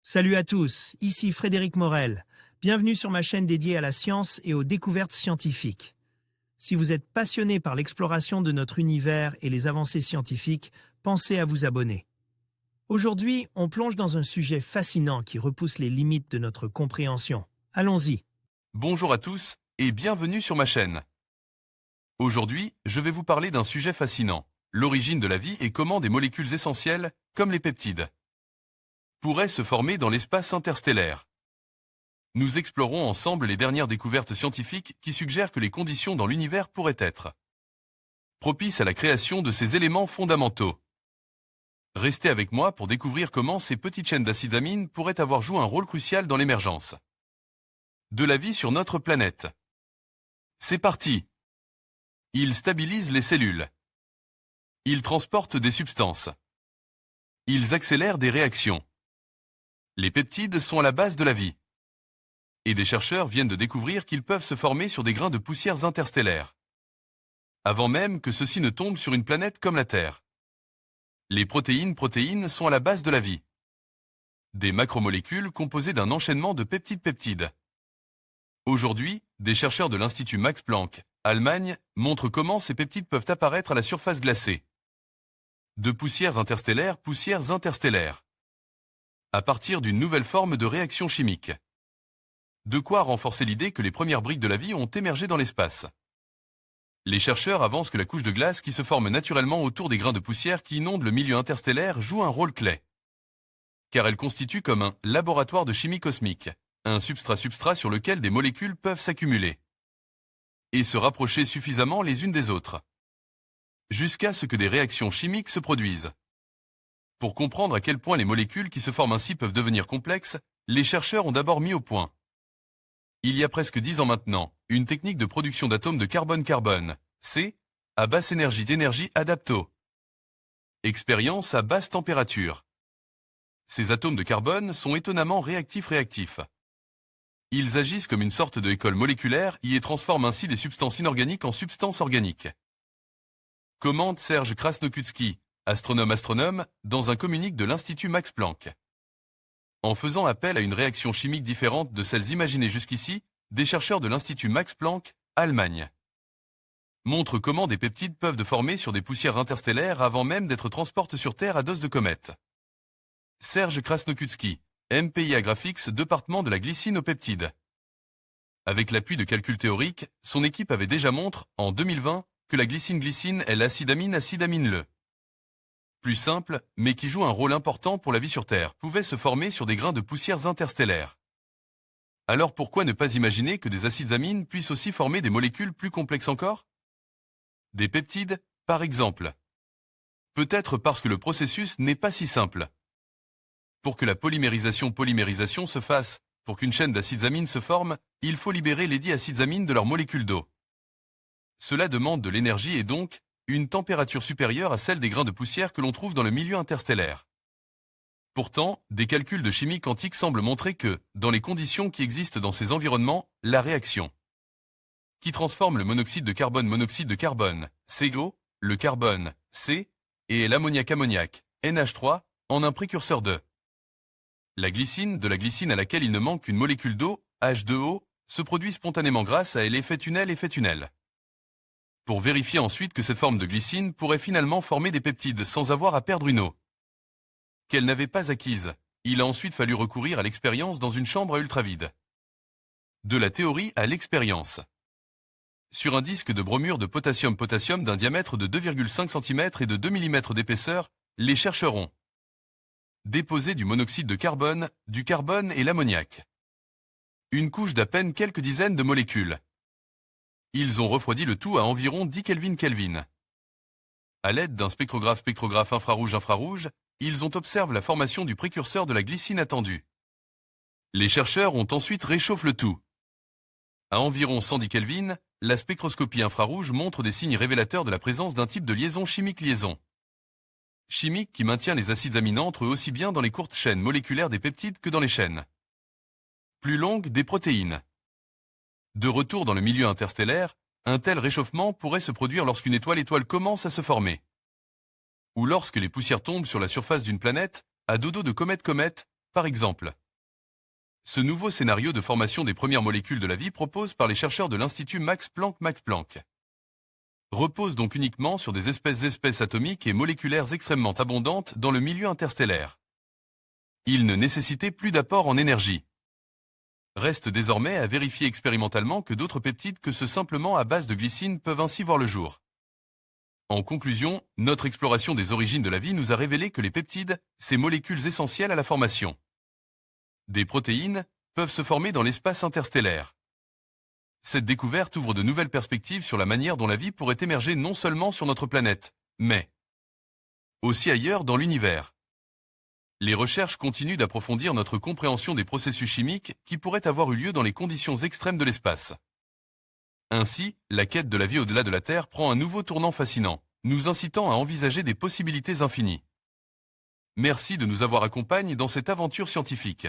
Salut à tous, ici Frédéric Morel. Bienvenue sur ma chaîne dédiée à la science et aux découvertes scientifiques. Si vous êtes passionné par l'exploration de notre univers et les avancées scientifiques, pensez à vous abonner. Aujourd'hui, on plonge dans un sujet fascinant qui repousse les limites de notre compréhension. Allons-y. Bonjour à tous et bienvenue sur ma chaîne. Aujourd'hui, je vais vous parler d'un sujet fascinant, l'origine de la vie et comment des molécules essentielles, comme les peptides, pourraient se former dans l'espace interstellaire. Nous explorons ensemble les dernières découvertes scientifiques qui suggèrent que les conditions dans l'univers pourraient être propices à la création de ces éléments fondamentaux. Restez avec moi pour découvrir comment ces petites chaînes d'acides amines pourraient avoir joué un rôle crucial dans l'émergence de la vie sur notre planète. C'est parti! Ils stabilisent les cellules. Ils transportent des substances. Ils accélèrent des réactions. Les peptides sont à la base de la vie. Et des chercheurs viennent de découvrir qu'ils peuvent se former sur des grains de poussières interstellaires, avant même que ceux-ci ne tombent sur une planète comme la Terre. Les protéines sont à la base de la vie. Des macromolécules composées d'un enchaînement de peptides-peptides. Aujourd'hui, des chercheurs de l'Institut Max Planck, Allemagne, montrent comment ces peptides peuvent apparaître à la surface glacée. De poussières interstellaires. À partir d'une nouvelle forme de réaction chimique. De quoi renforcer l'idée que les premières briques de la vie ont émergé dans l'espace. Les chercheurs avancent que la couche de glace qui se forme naturellement autour des grains de poussière qui inondent le milieu interstellaire joue un rôle clé. Car elle constitue comme un laboratoire de chimie cosmique, un substrat sur lequel des molécules peuvent s'accumuler et se rapprocher suffisamment les unes des autres, jusqu'à ce que des réactions chimiques se produisent. Pour comprendre à quel point les molécules qui se forment ainsi peuvent devenir complexes, les chercheurs ont d'abord mis au point, il y a presque 10 ans maintenant, une technique de production d'atomes de carbone-carbone, C, à basse énergie d'énergie adapto. Expérience à basse température. Ces atomes de carbone sont étonnamment réactifs. Ils agissent comme une sorte de école moléculaire et transforment ainsi des substances inorganiques en substances organiques. Commente Serge Krasnokutski, astronome, dans un communiqué de l'Institut Max Planck. En faisant appel à une réaction chimique différente de celles imaginées jusqu'ici, des chercheurs de l'Institut Max Planck, Allemagne, montrent comment des peptides peuvent se former sur des poussières interstellaires avant même d'être transportés sur Terre à dose de comète. Serge Krasnokutski, MPIA Graphics, département de la glycine aux peptides. Avec l'appui de calculs théoriques, son équipe avait déjà montré, en 2020, que la glycine est l'acide amine le plus simple, mais qui joue un rôle important pour la vie sur Terre, pouvait se former sur des grains de poussières interstellaires. Alors pourquoi ne pas imaginer que des acides amines puissent aussi former des molécules plus complexes encore? Des peptides, par exemple. Peut-être parce que le processus n'est pas si simple. Pour que la polymérisation se fasse, pour qu'une chaîne d'acides amines se forme, il faut libérer les dits acides amines de leurs molécules d'eau. Cela demande de l'énergie et donc, une température supérieure à celle des grains de poussière que l'on trouve dans le milieu interstellaire. Pourtant, des calculs de chimie quantique semblent montrer que, dans les conditions qui existent dans ces environnements, la réaction qui transforme le monoxyde de carbone, CO, le carbone, C, et l'ammoniac, NH3, en un précurseur de la glycine à laquelle il ne manque qu'une molécule d'eau, H2O, se produit spontanément grâce à l'effet tunnel. Pour vérifier ensuite que cette forme de glycine pourrait finalement former des peptides sans avoir à perdre une eau qu'elle n'avait pas acquise, il a ensuite fallu recourir à l'expérience dans une chambre à ultravide. De la théorie à l'expérience. Sur un disque de bromure de potassium d'un diamètre de 2,5 cm et de 2 mm d'épaisseur, les chercheurs ont déposé du monoxyde de carbone, du carbone et l'ammoniac. Une couche d'à peine quelques dizaines de molécules. Ils ont refroidi le tout à environ 10 Kelvin. À l'aide d'un spectrographe infrarouge, ils ont observé la formation du précurseur de la glycine attendue. Les chercheurs ont ensuite réchauffé le tout. À environ 110 Kelvin, la spectroscopie infrarouge montre des signes révélateurs de la présence d'un type de liaison chimique qui maintient les acides aminants entre eux aussi bien dans les courtes chaînes moléculaires des peptides que dans les chaînes plus longues des protéines. De retour dans le milieu interstellaire, un tel réchauffement pourrait se produire lorsqu'une étoile commence à se former. Ou lorsque les poussières tombent sur la surface d'une planète, à dos d'eau de comète, par exemple. Ce nouveau scénario de formation des premières molécules de la vie proposé par les chercheurs de l'Institut Max Planck repose donc uniquement sur des espèces atomiques et moléculaires extrêmement abondantes dans le milieu interstellaire. Il ne nécessitait plus d'apport en énergie. Reste désormais à vérifier expérimentalement que d'autres peptides que ceux simplement à base de glycine peuvent ainsi voir le jour. En conclusion, notre exploration des origines de la vie nous a révélé que les peptides, ces molécules essentielles à la formation des protéines, peuvent se former dans l'espace interstellaire. Cette découverte ouvre de nouvelles perspectives sur la manière dont la vie pourrait émerger non seulement sur notre planète, mais aussi ailleurs dans l'univers. Les recherches continuent d'approfondir notre compréhension des processus chimiques qui pourraient avoir eu lieu dans les conditions extrêmes de l'espace. Ainsi, la quête de la vie au-delà de la Terre prend un nouveau tournant fascinant, nous incitant à envisager des possibilités infinies. Merci de nous avoir accompagnés dans cette aventure scientifique.